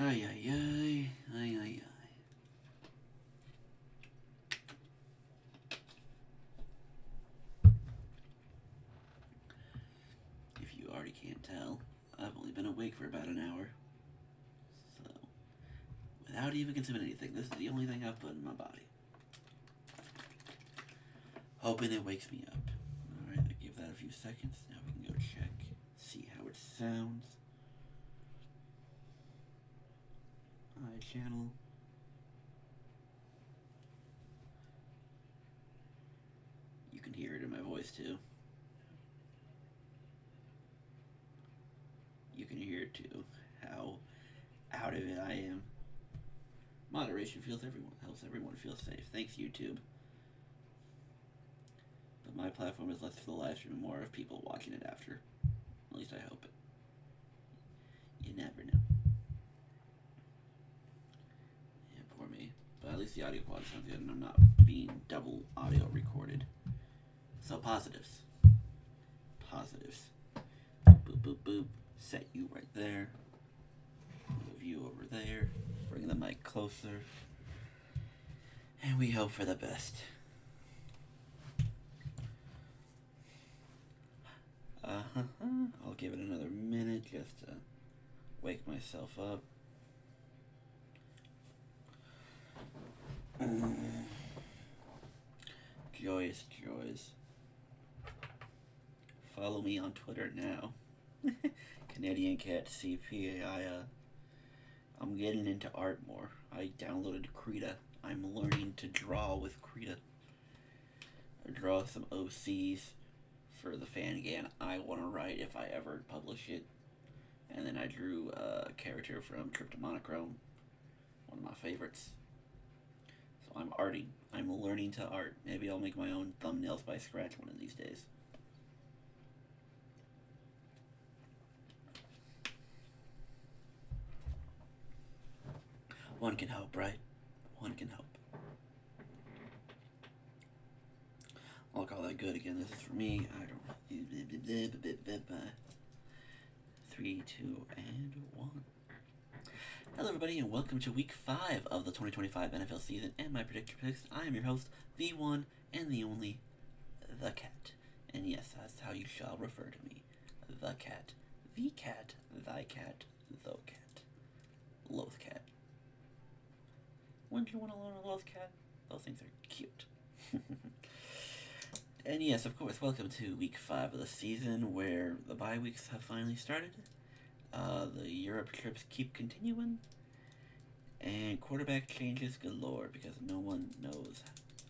Ay, ay, ay, ay, ay, ay. If you already can't tell, I've only been awake for about an hour. So, without even consuming anything, this is the only thing I've put in my body. Hoping it wakes me up. Alright, I give that a few seconds. Now we can go check, see how it sounds. Channel. You can hear it in my voice too. You can hear it too. How out of it I am. Moderation helps everyone feel safe. Thanks, YouTube. But my platform is less for the live stream and more of people watching it after. At least I hope it. You never know. Yeah, poor me. But at least the audio quality sounds good and I'm not being double audio recorded. So positives. Positives. Boop, boop, boop. Set you right there. Move you over there. Bring the mic closer. And we hope for the best. I'll give it another minute just to wake myself up. Joyous joys. Follow me on Twitter now. Canadian Cat CP. I'm getting into art more. I downloaded Krita. I'm learning to draw with Krita. I draw some OCs for the fan I want to write if I ever publish it. And then I drew a character from Cryptomonochrome, one of my favorites. So I'm arting. I'm learning to art. Maybe I'll make my own thumbnails by scratch one of these days. One can hope, right? One can hope. I'll call that good again. This is for me. I don't know. 3, 2, and 1. Hello, everybody, and welcome to Week 5 of the 2025 NFL season and my predictor picks. I am your host, the one and the only, the Cat. And yes, that's how you shall refer to me. The Cat. The Cat. Thy Cat. The Cat. Loath Cat. Wouldn't you want to learn a Loath Cat? Those things are cute. And yes, of course, welcome to Week 5 of the season, where the bye weeks have finally started. The Europe trips keep continuing, and quarterback changes galore because no one knows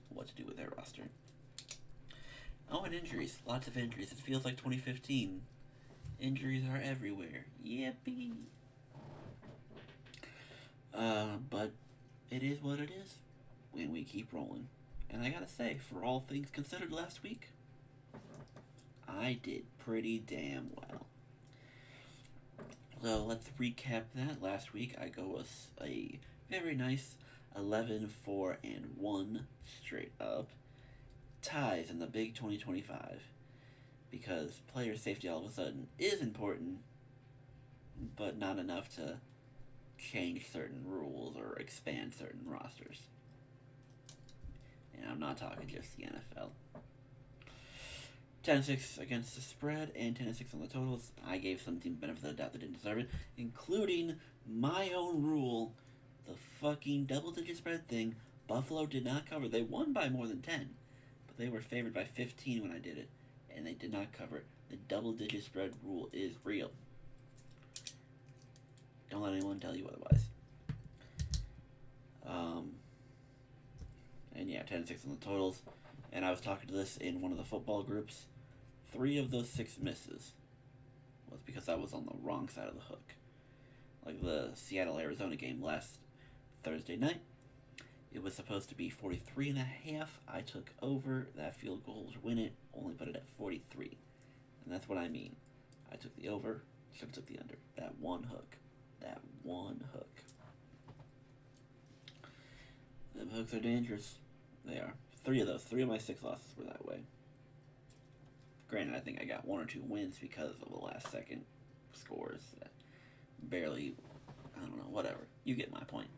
what to do with their roster. Oh, and injuries. Lots of injuries. It feels like 2015. Injuries are everywhere. Yippee! But it is what it is when we keep rolling. And I gotta say, for all things considered last week, I did pretty damn well. So let's recap that. Last week I go with a very nice 11, 4, and 1 straight up. Ties in the big 2025. Because player safety all of a sudden is important, but not enough to change certain rules or expand certain rosters. And I'm not talking just the NFL. 10-6 against the spread and 10-6 on the totals. I gave some team benefit of the doubt that didn't deserve it, including my own rule, the fucking double-digit spread thing. Buffalo did not cover. They won by more than 10, but they were favored by 15 when I did it, and they did not cover it. The double-digit spread rule is real. Don't let anyone tell you otherwise. And yeah, 10-6 on the totals. And I was talking to this in one of the football groups. 3 of those 6 misses was because I was on the wrong side of the hook. Like the Seattle-Arizona game last Thursday night. It was supposed to be 43.5. I took over that field goal to win it. Only put it at 43. And that's what I mean. I took the over. Should have took the under. That one hook. That one hook. Them hooks are dangerous. They are. 3 of my 6 losses were that way. Granted, I think I got 1 or 2 wins because of the last second scores that barely I don't know, whatever. You get my point.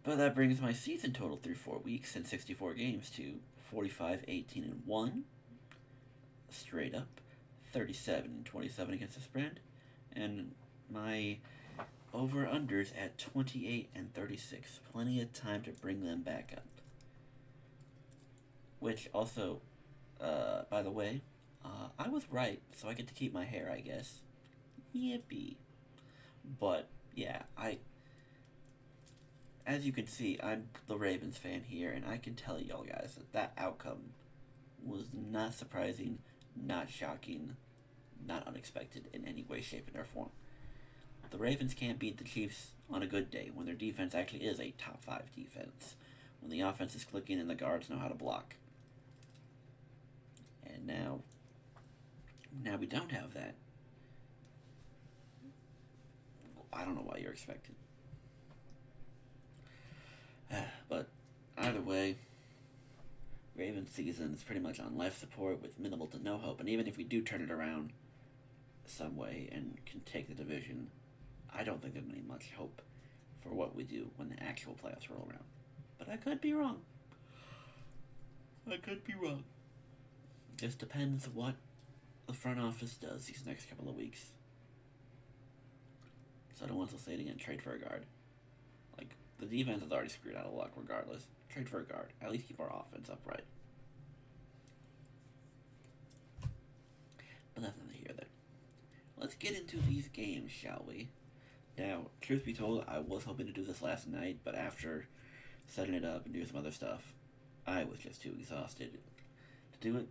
But that brings my season total through 4 weeks and 64 games to 45, 18, and 1. Straight up. 37 and 27 against the spread. And my over-unders at 28 and 36. Plenty of time to bring them back up. Which also, by the way, I was right, so I get to keep my hair, I guess. Yippee. But, yeah, as you can see, I'm the Ravens fan here, and I can tell y'all guys that outcome was not surprising, not shocking, not unexpected in any way, shape, or form. The Ravens can't beat the Chiefs on a good day when their defense actually is a top 5 defense, when the offense is clicking and the guards know how to block. And now we don't have that. I don't know why you're expected. But either way, Ravens season is pretty much on life support with minimal to no hope. And even if we do turn it around some way and can take the division, I don't think there's any much hope for what we do when the actual playoffs roll around. But I could be wrong. Just depends what the front office does these next couple of weeks. So I don't want to say it again, trade for a guard. Like, the defense is already screwed out of luck regardless. Trade for a guard. At least keep our offense upright. But that's neither here nor there. Let's get into these games, shall we? Now, truth be told, I was hoping to do this last night, but after setting it up and doing some other stuff, I was just too exhausted to do it.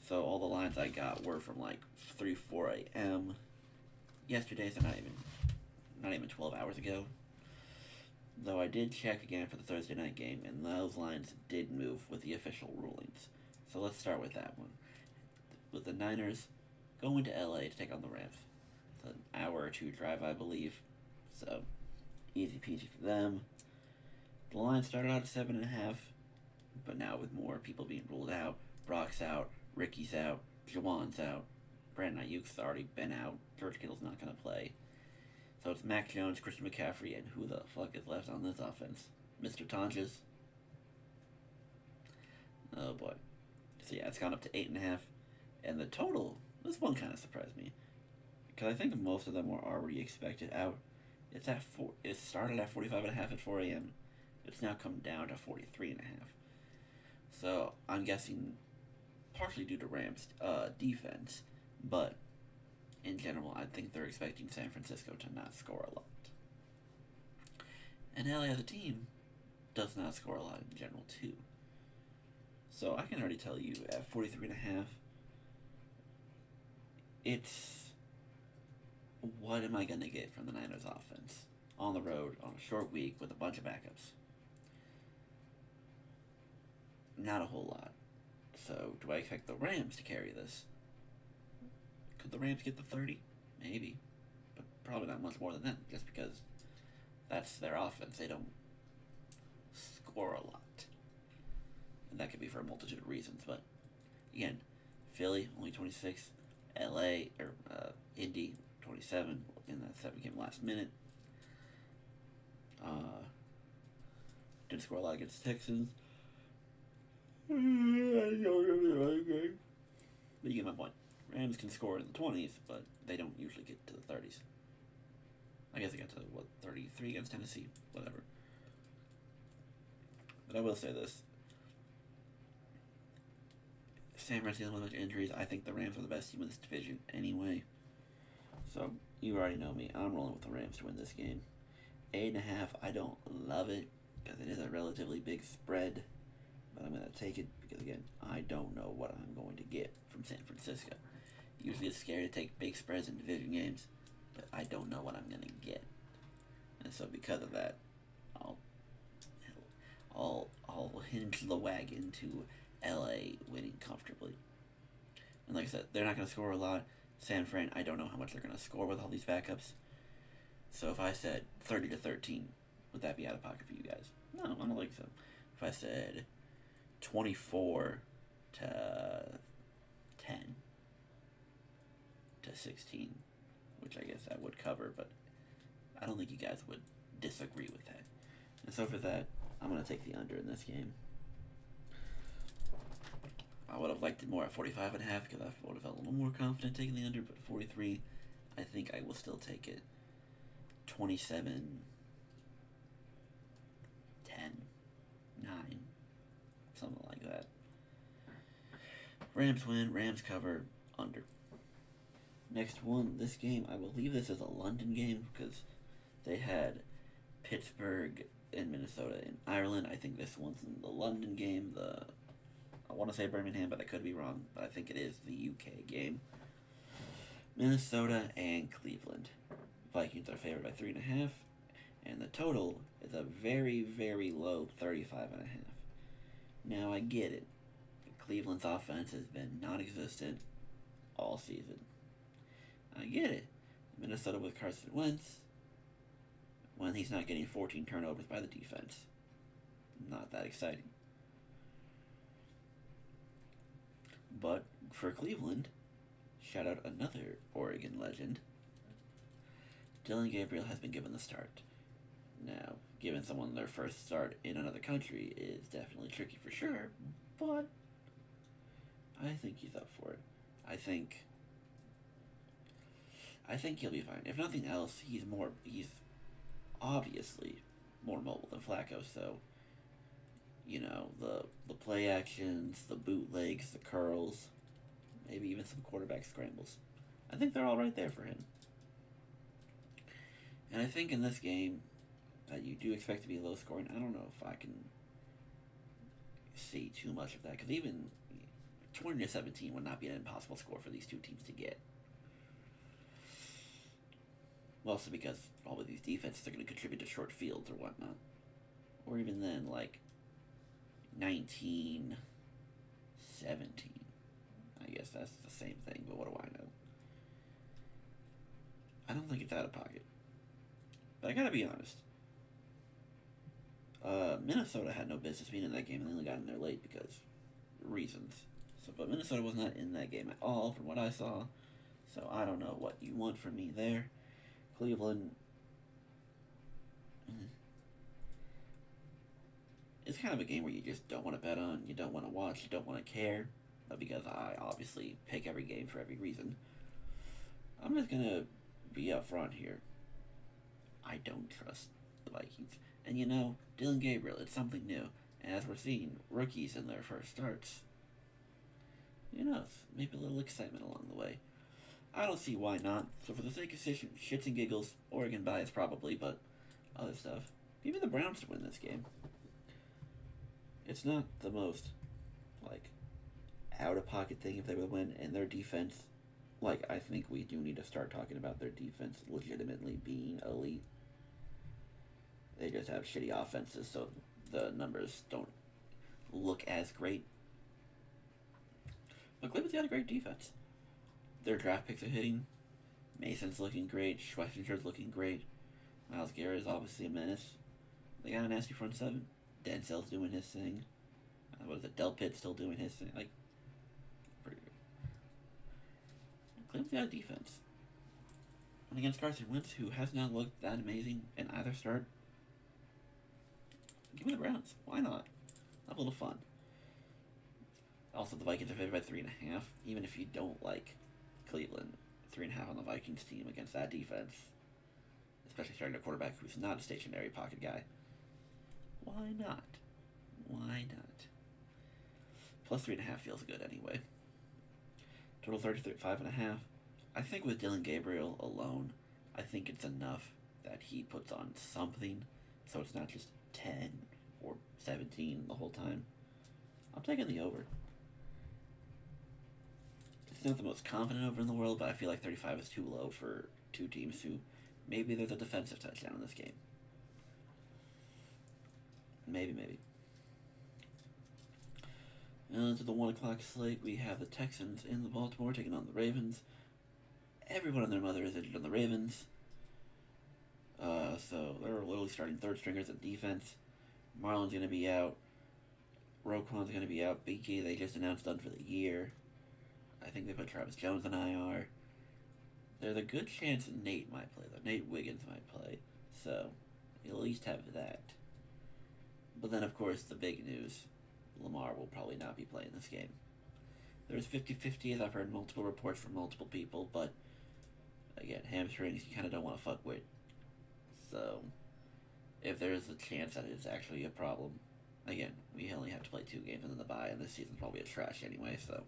So all the lines I got were from like 3, 4 a.m. yesterday, so not even 12 hours ago. Though I did check again for the Thursday night game, and those lines did move with the official rulings. So let's start with that one. With the Niners going to LA to take on the Rams. It's an hour or 2 drive, I believe. So easy peasy for them. The line started out at 7.5, but now with more people being ruled out, Brock's out, Ricky's out, Jawan's out, Brandon Ayuk's already been out, George Kittle's not going to play. So it's Mac Jones, Christian McCaffrey, and who the fuck is left on this offense? Mr. Tonjes? Oh boy. So yeah, it's gone up to 8.5. And the total, this one kind of surprised me. Because I think most of them were already expected out. It's at it started at 45.5 at 4 a.m. It's now come down to 43.5. So I'm guessing partially due to Rams' defense, but in general, I think they're expecting San Francisco to not score a lot. And LA as a team does not score a lot in general, too. So I can already tell you at 43.5, it's what am I going to get from the Niners offense on the road on a short week with a bunch of backups? Not a whole lot. So do I expect the Rams to carry this? Could the Rams get the 30? Maybe. But probably not much more than that, just because that's their offense. They don't score a lot. And that could be for a multitude of reasons, but again, Philly, only 26. LA, or Indy, 27. In that 7 came last minute. Didn't score a lot against the Texans. But you get my point. Rams can score in the 20s, but they don't usually get to the 30s. I guess they got to, 33 against Tennessee? Whatever. But I will say this. San Francisco with much injuries. I think the Rams are the best team in this division anyway. So, you already know me. I'm rolling with the Rams to win this game. 8.5, I don't love it, because it is a relatively big spread. But I'm going to take it because, again, I don't know what I'm going to get from San Francisco. Usually it's scary to take big spreads in division games, but I don't know what I'm going to get. And so because of that, I'll hinge the wagon to LA winning comfortably. And like I said, they're not going to score a lot. San Fran, I don't know how much they're going to score with all these backups. So if I said 30-13, would that be out of pocket for you guys? No, I don't think so. If I said 24-10 to 16, which I guess that would cover, but I don't think you guys would disagree with that. And so for that, I'm going to take the under in this game. I would have liked it more at 45.5 because I would have felt a little more confident taking the under, but 43, I think I will still take it. 27, 10, 9, something like that. Rams win, Rams cover, under. Next one, this game, I believe this is a London game because they had Pittsburgh and Minnesota in Ireland. I think this one's in the London game. I want to say Birmingham, but I could be wrong. But I think it is the UK game. Minnesota and Cleveland. Vikings are favored by 3.5, and the total is a very, very low 35.5. Now I get it. Cleveland's offense has been non-existent all season. I get it. Minnesota with Carson Wentz, when he's not getting 14 turnovers by the defense. Not that exciting. But for Cleveland, shout out another Oregon legend, Dillon Gabriel has been given the start. Now, giving someone their first start in another country is definitely tricky for sure, but I think he's up for it. I think he'll be fine. If nothing else, he's obviously more mobile than Flacco, so the play actions, the bootlegs, the curls, maybe even some quarterback scrambles. I think they're all right there for him. And I think in this game that you do expect to be low scoring. I don't know if I can see too much of that, because even 20-17 would not be an impossible score for these two teams to get. Mostly because all of these defenses are going to contribute to short fields or whatnot. Or even then, like 19-17. I guess that's the same thing, but what do I know? I don't think it's out of pocket. But I gotta be honest. Minnesota had no business being in that game, and they only got in there late because reasons. But Minnesota was not in that game at all, from what I saw. So I don't know what you want from me there. Cleveland. It's kind of a game where you just don't want to bet on, you don't want to watch, you don't want to care. But because I obviously pick every game for every reason, I'm just gonna be up front here. I don't trust the Vikings. And Dillon Gabriel, it's something new. And as we're seeing rookies in their first starts, maybe a little excitement along the way. I don't see why not. So for the sake of shits and giggles, Oregon bias probably, but other stuff. Even the Browns to win this game. It's not the most, out-of-pocket thing if they would win, and their defense, I think we do need to start talking about their defense legitimately being elite. They just have shitty offenses, so the numbers don't look as great. But Cleveland's got a great defense. Their draft picks are hitting. Mason's looking great. Schwessinger's looking great. Myles Garrett is obviously a menace. They got a nasty front seven. Denzel's doing his thing. What is it? Del Pitt's still doing his thing. Pretty good. Cleveland's got a defense. And against Carson Wentz, who has not looked that amazing in either start, give me the Browns. Why not? Have a little fun. Also, the Vikings are favored by 3.5. Even if you don't like Cleveland, 3.5 on the Vikings team against that defense, especially starting a quarterback who's not a stationary pocket guy. Why not? Why not? Plus 3.5 feels good anyway. Total 35.5. I think with Dillon Gabriel alone, I think it's enough that he puts on something, so it's not just 10 or 17 the whole time. I'm taking the over. It's not the most confident over in the world, but I feel like 35 is too low for two teams who maybe there's a defensive touchdown in this game. Maybe. To the 1 o'clock slate, we have the Texans in the Baltimore taking on the Ravens. Everyone and their mother is injured on the Ravens. So they're literally starting third stringers at defense. Marlon's going to be out. Roquan's going to be out. BK, they just announced done for the year. I think they put Travis Jones on IR. There's a good chance Nate might play, though. Nate Wiggins might play. So, you'll at least have that. But then, of course, the big news Lamar will probably not be playing this game. There's 50-50, as I've heard multiple reports from multiple people, but again, hamstrings you kind of don't want to fuck with. So, if there's a chance that it's actually a problem, again, we only have to play 2 games and then the bye, and this season's probably a trash anyway, so.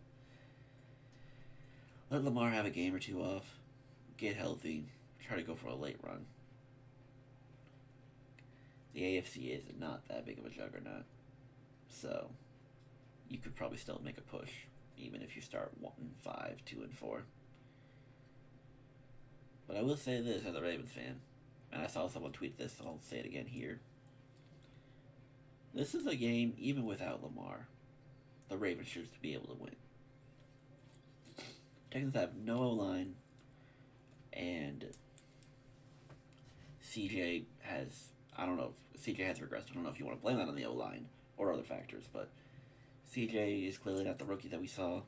Let Lamar have a game or 2 off, get healthy, try to go for a late run. The AFC is not that big of a juggernaut, so you could probably still make a push, even if you start 1-5, 2-4. But I will say this as a Ravens fan, and I saw someone tweet this, so I'll say it again here. This is a game, even without Lamar, the Ravens should be able to win. Texans have no O-line, and CJ has, I don't know if CJ has regressed. I don't know if you want to blame that on the O-line or other factors, but CJ is clearly not the rookie that we saw.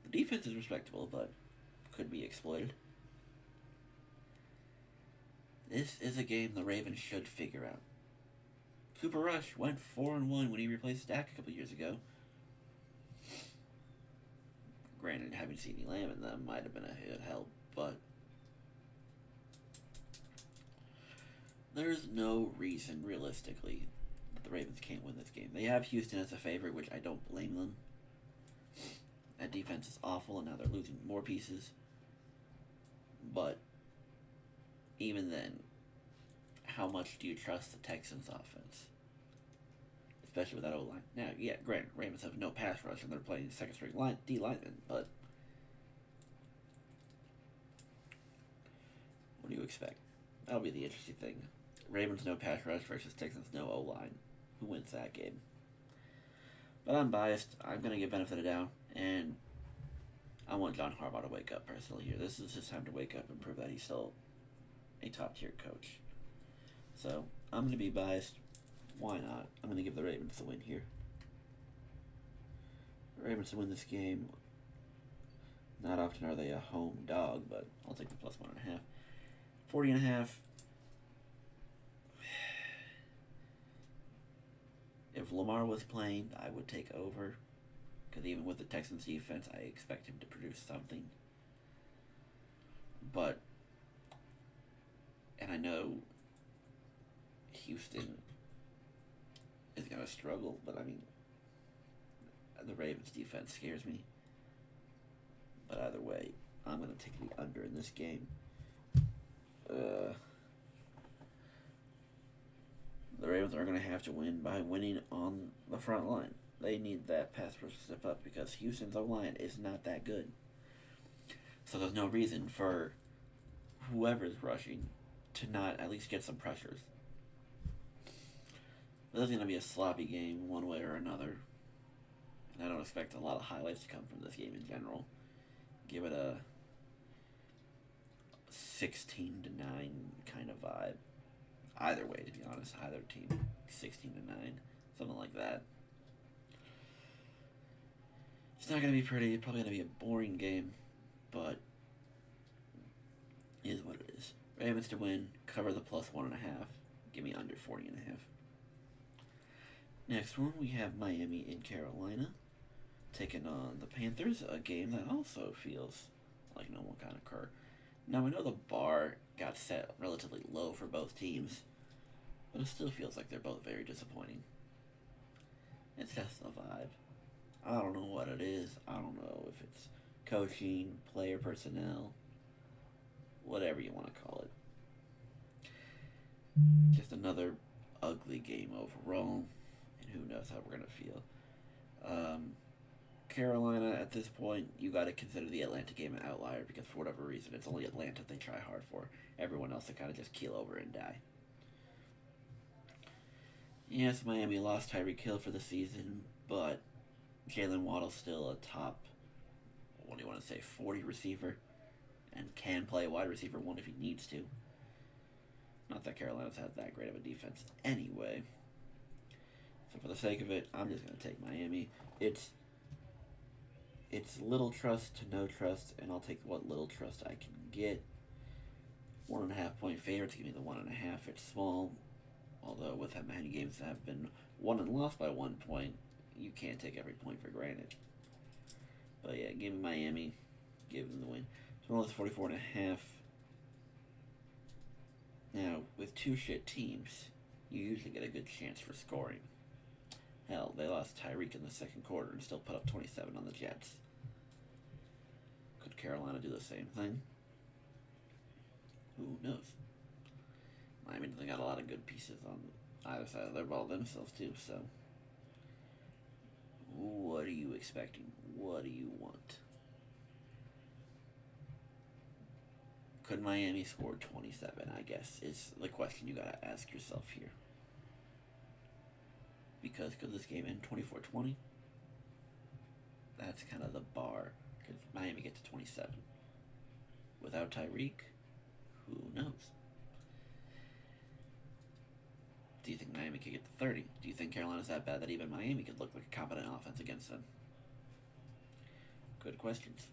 The defense is respectable, but could be exploited. This is a game the Ravens should figure out. Cooper Rush went 4-1 when he replaced Dak a couple years ago. Granted, having CeeDee Lamb in them might have been a help, but there's no reason, realistically, that the Ravens can't win this game. They have Houston as a favorite, which I don't blame them. That defense is awful, and now they're losing more pieces. But even then, how much do you trust the Texans' offense? Especially with that O-line. Now, yeah, granted, Ravens have no pass rush, and they're playing second-string D linemen, but what do you expect? That'll be the interesting thing. Ravens no pass rush versus Texans no O-line. Who wins that game? But I'm biased. I'm going to give benefit of the doubt, and I want John Harbaugh to wake up personally here. This is his time to wake up and prove that he's still a top-tier coach. So, I'm going to be biased. Why not? I'm going to give the Ravens the win here. The Ravens to win this game. Not often are they a home dog, but I'll take the plus 1.5. 40.5. If Lamar was playing, I would take over. Because even with the Texans defense, I expect him to produce something. But, and I know Houston is going to struggle, but I mean, the Ravens defense scares me. But either way, I'm going to take the under in this game. The Ravens are going to have to win by winning on the front line. They need that pass rush to step up because Houston's O-line is not that good. So there's no reason for whoever's rushing to not at least get some pressures. This is going to be a sloppy game one way or another. And I don't expect a lot of highlights to come from this game in general. Give it a 16-9 kind of vibe. Either way, to be honest. Either team. 16-9. Something like that. It's not going to be pretty. It's probably going to be a boring game. But it is what it is. Ravens to win. Cover the plus 1.5. Give me under 40.5. Next one, we have Miami in Carolina, taking on the Panthers, a game that also feels like no one can occur. Now, I know the bar got set relatively low for both teams, but it still feels like they're both very disappointing. It's just the vibe. I don't know what it is. I don't know if it's coaching, player personnel, whatever you want to call it. Just another ugly game overall. Who knows how we're going to feel. Carolina, at this point, you got to consider the Atlanta game an outlier because for whatever reason, it's only Atlanta they try hard for. Everyone else they kind of just keel over and die. Yes, Miami lost Tyreek Hill for the season, but Jalen Waddle's still a top, 40 receiver, and can play wide receiver 1 if he needs to. Not that Carolina's had that great of a defense anyway. So for the sake of it, I'm just going to take Miami. It's It's little trust to no trust, and I'll take what little trust I can get. 1.5 point favorites give me the 1.5. It's small, although with how many games that have been won and lost by 1 point, you can't take every point for granted. But yeah, give me Miami. Give them the win. Total is 44.5. Now, with two shit teams, you usually get a good chance for scoring. Hell, they lost Tyreek in the second quarter and still put up 27 on the Jets. Could Carolina do the same thing? Who knows? Miami they got a lot of good pieces on either side of their ball themselves too, so what are you expecting? What do you want? Could Miami score 27, I guess, is the question you gotta ask yourself here. Because could this game end 24-20? That's kind of the bar. Because Miami get to 27. Without Tyreek, who knows? Do you think Miami could get to 30? Do you think Carolina's that bad that even Miami could look like a competent offense against them? Good questions.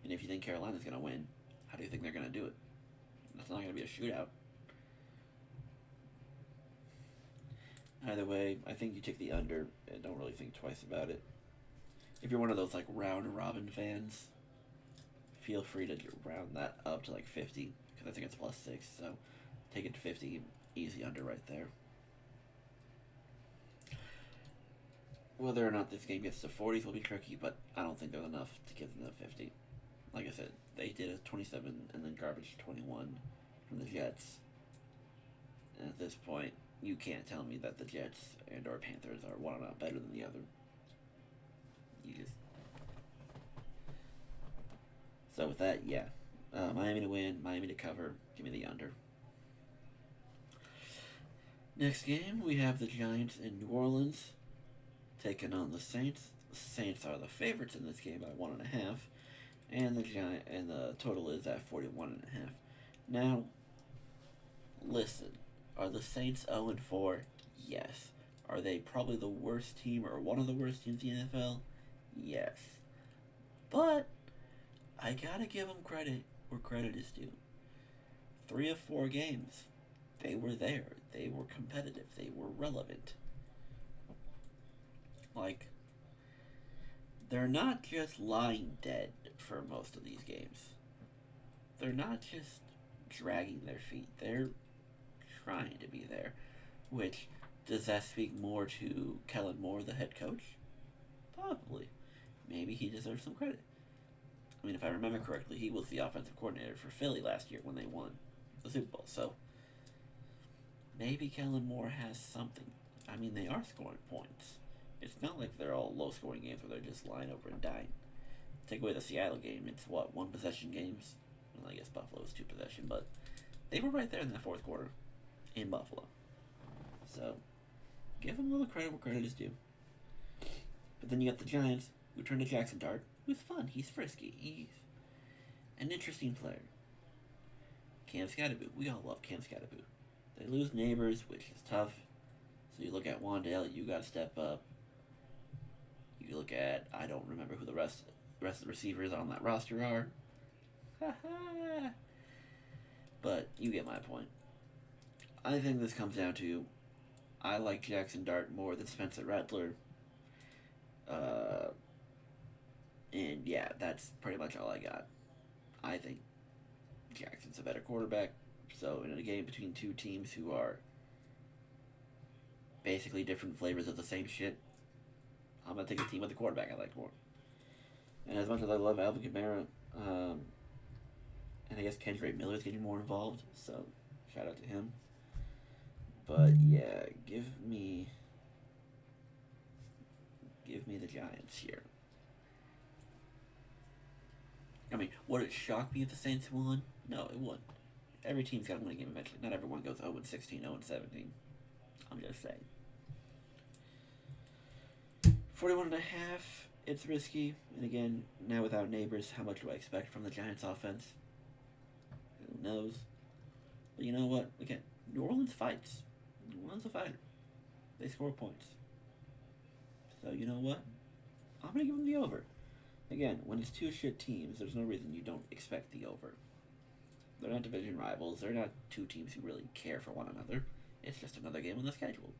And if you think Carolina's going to win, how do you think they're going to do it? That's not going to be a shootout. Either way, I think you take the under and don't really think twice about it. If you're one of those like round robin fans, feel free to round that up to like 50 because I think it's +6. So take it to 50, easy under right there. Whether or not this game gets to 40s will be tricky, but I don't think there's enough to get them to 50. Like I said, they did a 27 and then garbage 21 from the Jets. And at this point, you can't tell me that the Jets and or Panthers are one not better than the other. You just. So with that, yeah. Miami to win, Miami to cover. Give me the under. Next game, we have the Giants in New Orleans taking on the Saints. The Saints are the favorites in this game by 1.5, and the total is at 41.5. Now, listen, are the Saints 0-4? Yes. Are they probably the worst team or one of the worst teams in the NFL? Yes. But I gotta give them credit where credit is due. 3 of 4 games, they were there. They were competitive. They were relevant. Like, they're not just lying dead for most of these games. They're not just dragging their feet. They're trying to be there. Which, does that speak more to Kellen Moore, the head coach? Probably. Maybe he deserves some credit. I mean, if I remember correctly, he was the offensive coordinator for Philly last year when they won the Super Bowl. So, maybe Kellen Moore has something. I mean, they are scoring points. It's not like they're all low-scoring games where they're just lying over and dying. Take away the Seattle game, it's what, 1-possession games? Well, I guess Buffalo's 2-possession, but they were right there in that fourth quarter in Buffalo. So, give them a little credit where credit is due. But then you got the Giants, who turned to Jackson Dart, who's fun. He's frisky. He's an interesting player. Cam Scatterboo. We all love Cam Scatterboo. They lose Neighbors, which is tough. So you look at Wandale, you got to step up. You look at, I don't remember who the rest of the receivers on that roster are. But you get my point. I think this comes down to, I like Jackson Dart more than Spencer Rattler. And yeah, that's pretty much all I got. I think Jackson's a better quarterback. So in a game between two teams who are basically different flavors of the same shit, I'm going to take a team with the quarterback I like more. And as much as I love Alvin Kamara, and I guess Kendrick Miller's getting more involved, so shout out to him. But yeah, give me the Giants here. I mean, would it shock me if the Saints won? No, it wouldn't. Every team's got to win a game eventually. Not everyone goes 0-16, 0-17. I'm just saying. 41.5, it's risky. And again, now without Neighbors, how much do I expect from the Giants offense? Who knows? But you know what? Again, New Orleans fights. New Orleans a fighter. They score points. So you know what? I'm going to give them the over. Again, when it's two shit teams, there's no reason you don't expect the over. They're not division rivals. They're not two teams who really care for one another. It's just another game on the schedule.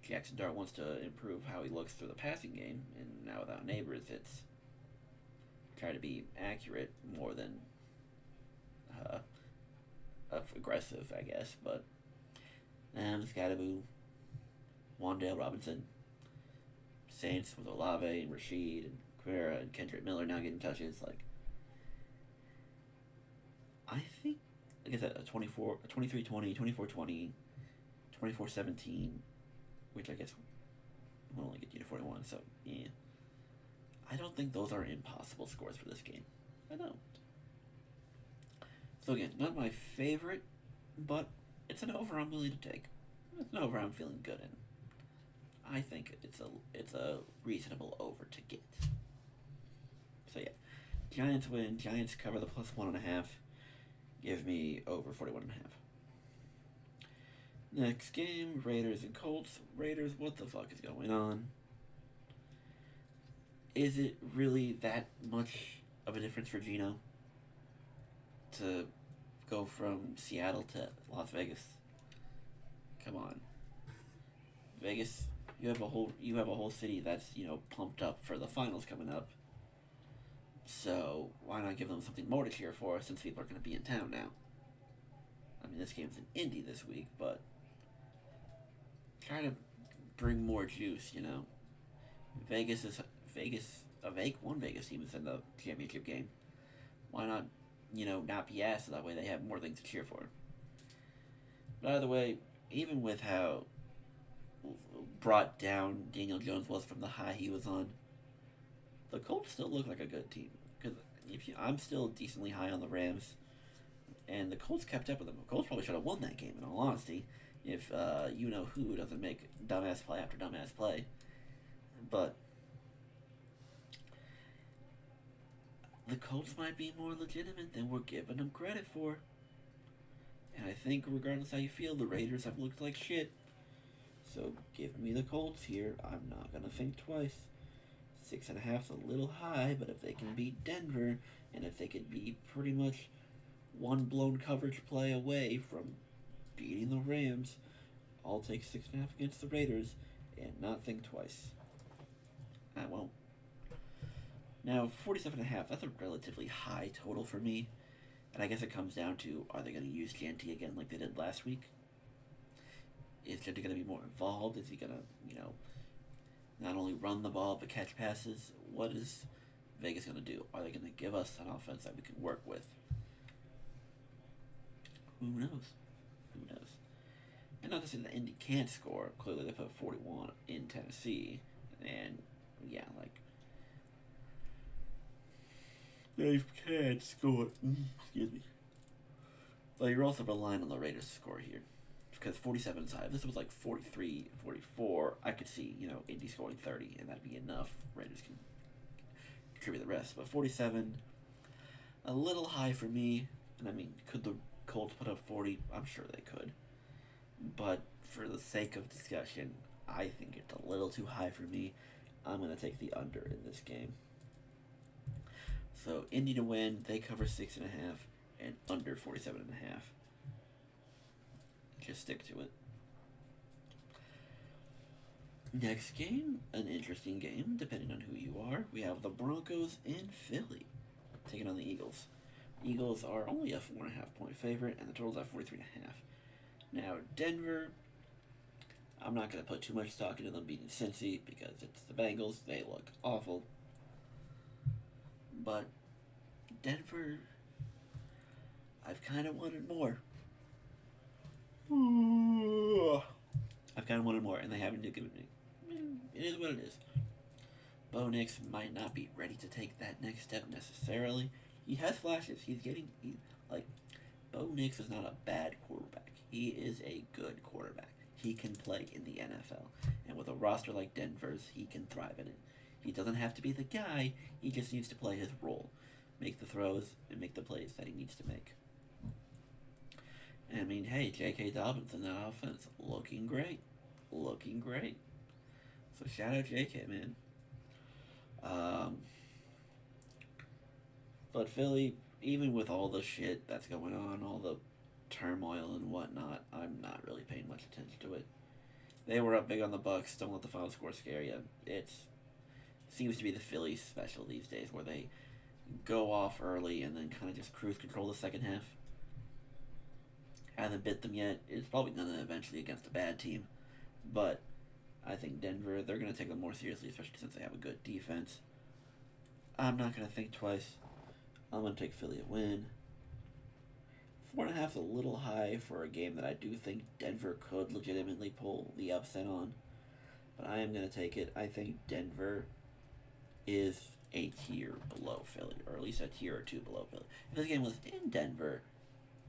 Jackson Dart wants to improve how he looks through the passing game, and now without Neighbors, it's try to be accurate more than aggressive, I guess. But Scadaboo, Wandale Robinson, Saints with Olave and Rashid and Carrera and Kendrick Miller now getting touches. Like, I think, like I said, a 23-20, 24-20, 24-17, which I guess will only get you to 41. So yeah, I don't think those are impossible scores for this game. I don't. So again, not my favorite, but it's an over I'm willing to take. It's an over I'm feeling good in. I think it's a reasonable over to get. So yeah, Giants win. Giants cover the plus 1.5. Give me over 41.5. Next game, Raiders and Colts. Raiders, what the fuck is going on? Is it really that much of a difference for Geno to go from Seattle to Las Vegas? Come on, Vegas. You have a whole city that's pumped up for the finals coming up. So why not give them something more to cheer for since people are going to be in town now? I mean, this game's in Indy this week, but try to bring more juice. Vegas. One Vegas team is in the championship game. Why not, not be asked so that way they have more things to cheer for. But either way, even with how brought down Daniel Jones was from the high he was on, the Colts still look like a good team. Because I'm still decently high on the Rams, and the Colts kept up with them. The Colts probably should have won that game, in all honesty, if who doesn't make dumbass play after dumbass play. But the Colts might be more legitimate than we're giving them credit for. And I think regardless how you feel, the Raiders have looked like shit. So give me the Colts here. I'm not going to think twice. 6.5's a little high, but if they can beat Denver, and if they could be pretty much one blown coverage play away from beating the Rams, I'll take 6.5 against the Raiders and not think twice. I won't. Now, 47.5, that's a relatively high total for me. And I guess it comes down to, are they going to use Janty again like they did last week? Is Janty going to be more involved? Is he going to, not only run the ball but catch passes? What is Vegas going to do? Are they going to give us an offense that we can work with? Who knows? Who knows? And not to say that Indy can't score. Clearly they put 41 in Tennessee. And, yeah, they can't score. Excuse me. But you're also relying on the Raiders to score here. Because 47 is high. If this was like 43, 44, I could see, Indy scoring 30, and that'd be enough. Raiders can contribute the rest. But 47, a little high for me. And I mean, could the Colts put up 40? I'm sure they could. But for the sake of discussion, I think it's a little too high for me. I'm going to take the under in this game. So Indy to win, they cover 6.5 and under 47.5. Just stick to it. Next game, an interesting game, depending on who you are. We have the Broncos in Philly taking on the Eagles. Eagles are only a 4.5 point favorite, and the total's at 43.5. Now, Denver, I'm not going to put too much stock into them beating Cincy because it's the Bengals. They look awful. But Denver, I've kind of wanted more. I've kind of wanted more, and they haven't given me. It is what it is. Bo Nix might not be ready to take that next step necessarily. He has flashes. Bo Nix is not a bad quarterback. He is a good quarterback. He can play in the NFL. And with a roster like Denver's, he can thrive in it. He doesn't have to be the guy. He just needs to play his role. Make the throws and make the plays that he needs to make. And I mean, hey, J.K. Dobbins in that offense, looking great. Looking great. So shout out J.K., man. Um, but Philly, even with all the shit that's going on, all the turmoil and whatnot, I'm not really paying much attention to it. They were up big on the Bucks. Don't let the final score scare you. It seems to be the Phillies' special these days, where they go off early and then kind of just cruise control the second half. Hasn't bit them yet. It's probably gonna eventually against a bad team, but I think Denver, they're gonna take them more seriously, especially since they have a good defense. I'm not gonna think twice. I'm gonna take Philly to win. 4.5 is a little high for a game that I do think Denver could legitimately pull the upset on, but I am gonna take it. I think Denver is a tier below Philly, or at least a tier or two below Philly. If this game was in Denver,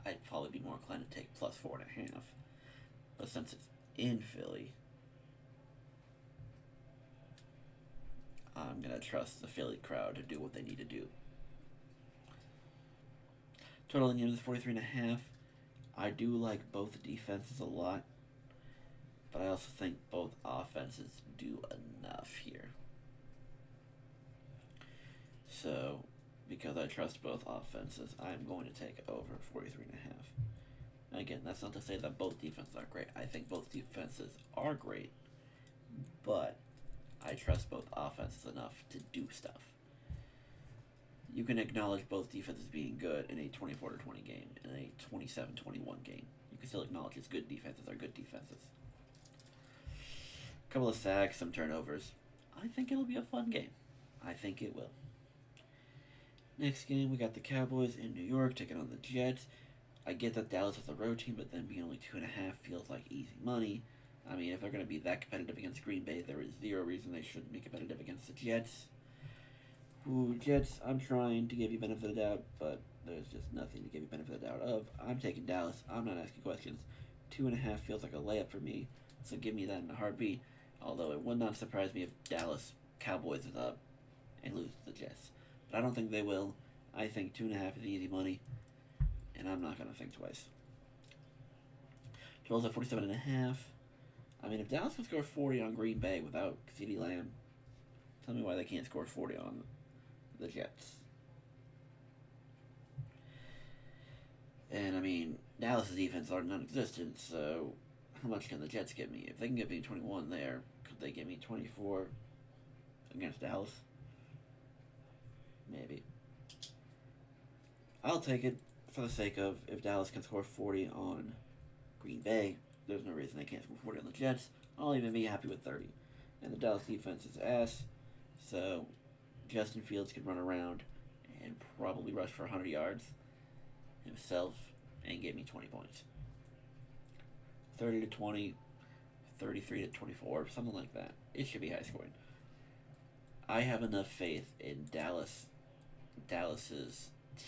I'd probably be more inclined to take plus 4.5. But since it's in Philly, I'm gonna trust the Philly crowd to do what they need to do. Total in the game is 43.5. I do like both defenses a lot, but I also think both offenses do enough here. So, because I trust both offenses, I'm going to take over 43.5. Again, that's not to say that both defenses are great. I think both defenses are great, but I trust both offenses enough to do stuff. You can acknowledge both defenses being good in a 24-20 game, in a 27-21 game. You can still acknowledge it's good defenses are good defenses. A couple of sacks, some turnovers. I think it'll be a fun game. I think it will. Next game, we got the Cowboys in New York taking on the Jets. I get that Dallas is a road team, but then being only 2.5 feels like easy money. I mean, if they're going to be that competitive against Green Bay, there is zero reason they shouldn't be competitive against the Jets. Ooh, Jets, I'm trying to give you benefit of the doubt, but there's just nothing to give you benefit of the doubt of. I'm taking Dallas. I'm not asking questions. 2.5 feels like a layup for me, so give me that in a heartbeat. Although it would not surprise me if Dallas Cowboys is up and lose to the Jets. But I don't think they will. I think 2.5 is easy money, and I'm not going to think twice. Totals at 47.5. I mean, if Dallas can score 40 on Green Bay without CeeDee Lamb, tell me why they can't score 40 on the Jets. And I mean, Dallas' defense are non-existent, so how much can the Jets get me? If they can get me 21 there, could they get me 24 against Dallas? Maybe. I'll take it for the sake of if Dallas can score 40 on Green Bay, there's no reason they can't score 40 on the Jets. I'll even be happy with 30. And the Dallas defense is ass, so Justin Fields can run around and probably rush for 100 yards himself and get me 20 points. 30-20, 33-24, something like that. It should be high scoring. I have enough faith in Dallas's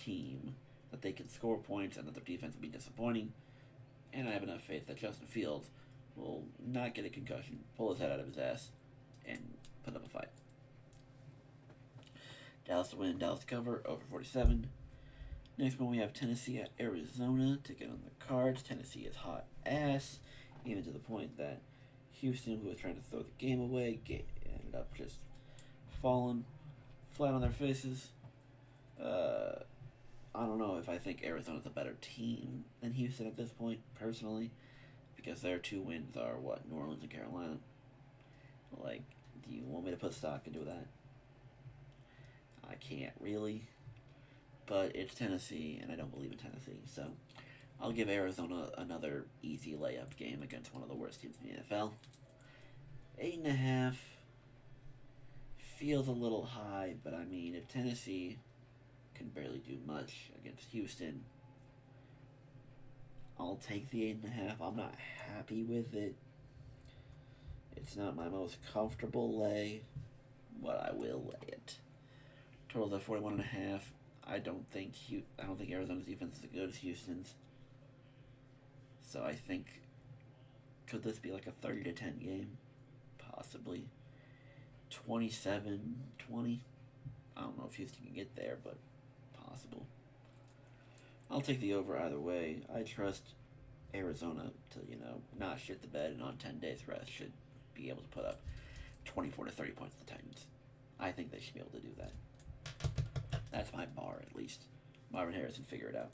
team that they can score points and that their defense will be disappointing. And I have enough faith that Justin Fields will not get a concussion, pull his head out of his ass, and put up a fight. Dallas to win, Dallas to cover, over 47. Next one we have Tennessee at Arizona to get on the cards. Tennessee is hot ass, even to the point that Houston, who was trying to throw the game away, ended up just falling flat on their faces. I don't know if I think Arizona's a better team than Houston at this point, personally, because their two wins are, New Orleans and Carolina. Like, do you want me to put stock into that? I can't really, but it's Tennessee, and I don't believe in Tennessee, so I'll give Arizona another easy layup game against one of the worst teams in the NFL. 8.5 feels a little high, but I mean, if Tennessee can barely do much against Houston, I'll take the 8.5. I'm not happy with it. It's not my most comfortable lay, but I will lay it. Totals at 41.5. I don't think Arizona's defense is as good as Houston's. So I think, could this be like a 30-10 game? Possibly. 27-20. I don't know if Houston can get there, but possible. I'll take the over either way. I trust Arizona to, not shit the bed and on 10 days rest should be able to put up 24 to 30 points to the Titans. I think they should be able to do that. That's my bar, at least. Marvin Harrison, figure it out.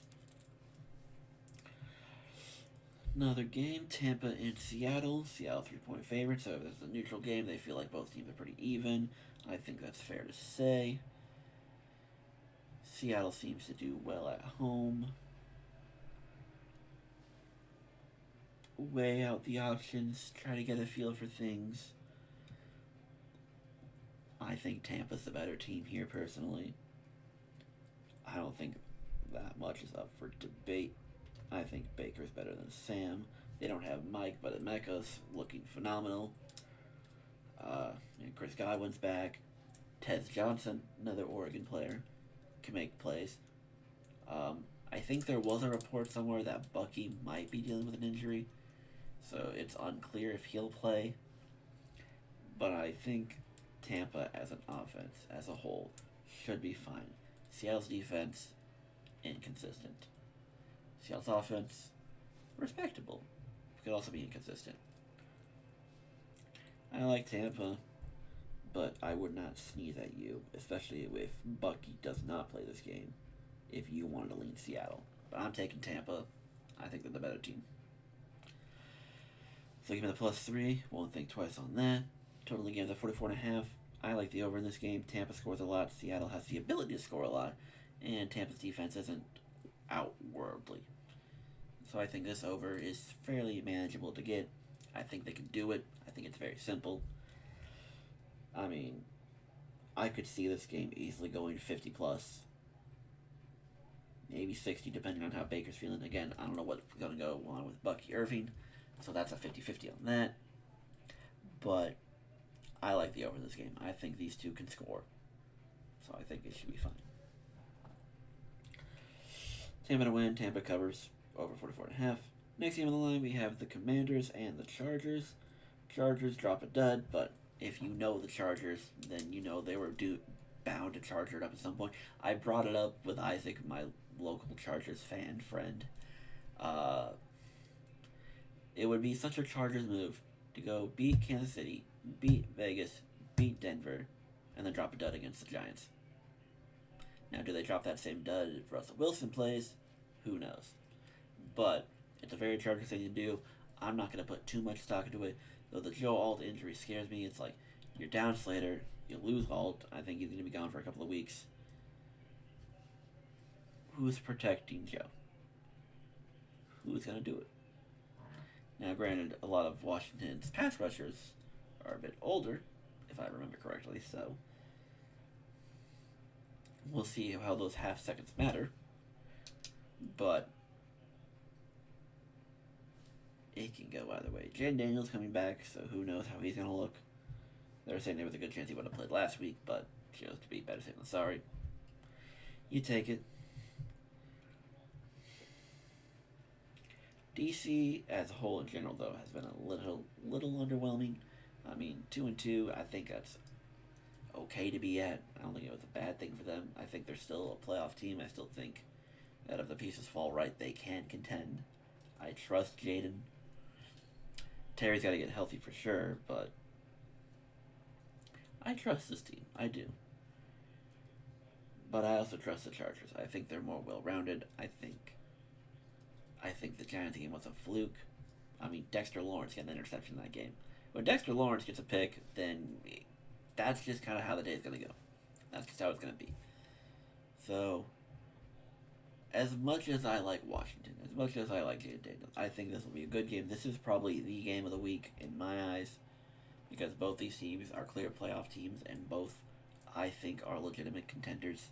Another game, Tampa and Seattle. Seattle 3-point favorites, so if it's a neutral game, they feel like both teams are pretty even. I think that's fair to say. Seattle seems to do well at home. Weigh out the options, try to get a feel for things. I think Tampa's the better team here, personally. I don't think that much is up for debate. I think Baker's better than Sam. They don't have Mike, but Emeka's looking phenomenal. Chris Godwin's back. Tez Johnson, another Oregon player, can make plays. I think there was a report somewhere that Bucky might be dealing with an injury, so it's unclear if he'll play. But I think Tampa as an offense, as a whole, should be fine. Seattle's defense, inconsistent. Seattle's offense, respectable. Could also be inconsistent. I like Tampa, but I would not sneeze at you, especially if Bucky does not play this game, if you wanted to lean Seattle. But I'm taking Tampa. I think they're the better team. So give me the +3. Won't think twice on that. Total game is 44.5. I like the over in this game. Tampa scores a lot. Seattle has the ability to score a lot. And Tampa's defense isn't outworldly. So I think this over is fairly manageable to get. I think they can do it. I think it's very simple. I mean, I could see this game easily going 50 plus. Maybe 60, depending on how Baker's feeling. Again, I don't know what's going to go on with Bucky Irving. So that's a 50-50 on that. But I like the over in this game. I think these two can score. So I think it should be fine. Tampa to win. Tampa covers over 44.5. Next game on the line, we have the Commanders and the Chargers. Chargers drop a dud, but if you know the Chargers, then you know they were bound to charge it up at some point. I brought it up with Isaac, my local Chargers fan friend. It would be such a Chargers move to go beat Kansas City, beat Vegas, beat Denver, and then drop a dud against the Giants. Now, do they drop that same dud if Russell Wilson plays? Who knows? But it's a very Chargers thing to do. I'm not going to put too much stock into it. Though the Joe Alt injury scares me. It's like, you're down Slater, you lose Alt. I think he's going to be gone for a couple of weeks. Who's protecting Joe? Who's going to do it? Now, granted, a lot of Washington's pass rushers are a bit older, if I remember correctly, so we'll see how those half seconds matter. But it can go either way. Jan Daniels coming back, so who knows how he's going to look. They were saying there was a good chance he would have played last week, but chose to be better safe than sorry. You take it. DC as a whole in general, though, has been a little underwhelming. I mean, 2-2, I think that's okay to be at. I don't think it was a bad thing for them. I think they're still a playoff team. I still think that if the pieces fall right, they can contend. I trust Jaden. Terry's got to get healthy for sure, but I trust this team. I do. But I also trust the Chargers. I think they're more well-rounded. I think the Giants game was a fluke. I mean, Dexter Lawrence got an interception in that game. When Dexter Lawrence gets a pick, then that's just kind of how the day is going to go. That's just how it's going to be. So, as much as I like Washington, as much as I like Jaden Daniels, I think this will be a good game. This is probably the game of the week in my eyes, because both these teams are clear playoff teams, and both, I think, are legitimate contenders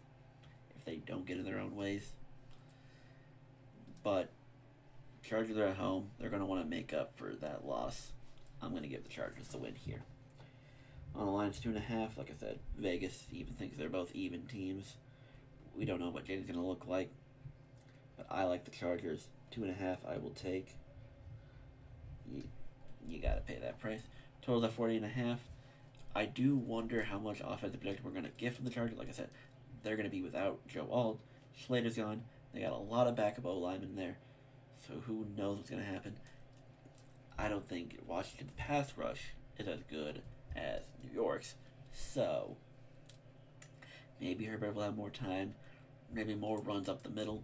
if they don't get in their own ways. But Chargers are at home. They're going to want to make up for that loss. I'm going to give the Chargers the win here. On the line, it's 2.5. Like I said, Vegas even thinks they're both even teams. We don't know what Jaden's going to look like. But I like the Chargers. 2.5 I will take. You got to pay that price. Total's at 40.5. I do wonder how much offensive production we're going to get from the Chargers. Like I said, they're going to be without Joe Alt. Slater's gone. They got a lot of backup O-linemen there. So who knows what's going to happen. I don't think Washington's pass rush is as good as New York's. So Maybe Herbert will have more time. Maybe more runs up the middle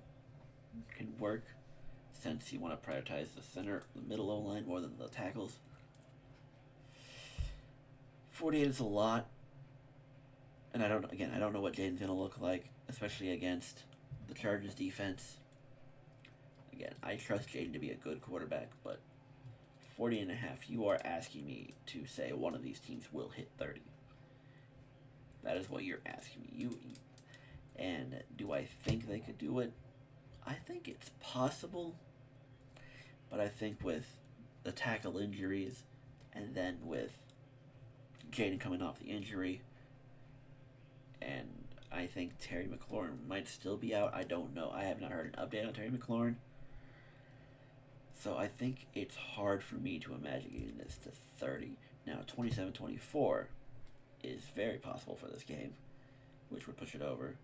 can work, since you want to prioritize the center, the middle O line more than the tackles. 48 is a lot, and I don't know what Jaden's gonna look like, especially against the Chargers defense. Again, I trust Jaden to be a good quarterback, but 40 and a half, you are asking me to say one of these teams will hit 30. That is what you're asking me. And do I think they could do it? I think it's possible, but I think with the tackle injuries, and then with Jaden coming off the injury, and I think Terry McLaurin might still be out. I don't know. I have not heard an update on Terry McLaurin. So I think it's hard for me to imagine getting this to 30. Now, 27-24 is very possible for this game, which would push it over.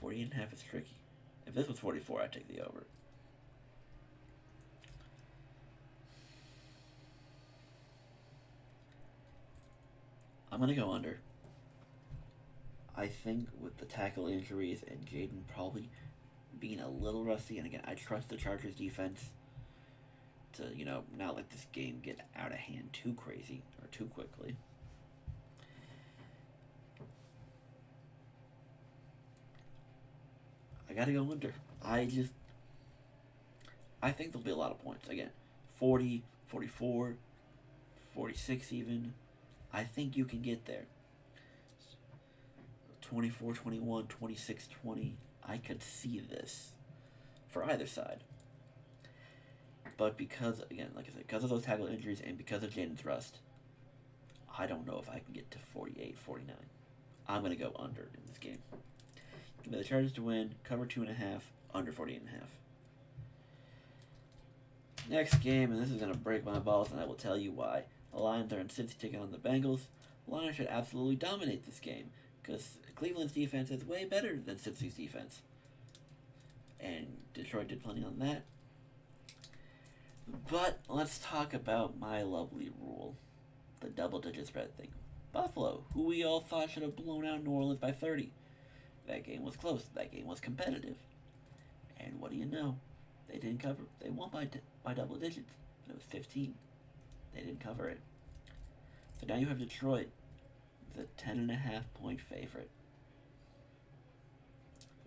$40 and a half is tricky. If this was 44, I'd take the over. I'm going to go under. I think with the tackle injuries and Jaden probably being a little rusty, and again, I trust the Chargers defense to, not let this game get out of hand too crazy or too quickly. I gotta go under. I think there'll be a lot of points. Again, 40, 44, 46 even. I think you can get there. 24-21, 26-20. I could see this for either side. But because, again, like I said, because of those tackle injuries and because of Jaden's rust, I don't know if I can get to 48, 49. I'm going to go under in this game. Give me the Chargers to win, cover 2.5, under 48.5. Next game, and this is going to break my balls, and I will tell you why. The Lions are in Cincy taking on the Bengals. The Lions should absolutely dominate this game, because Cleveland's defense is way better than Cincy's defense. And Detroit did plenty on that. But let's talk about my lovely rule, the double-digit spread thing. Buffalo, who we all thought should have blown out New Orleans by 30. That game was close. That game was competitive. And what do you know? They didn't cover. They won by double digits. But it was 15. They didn't cover it. So now you have Detroit, the 10.5 point favorite.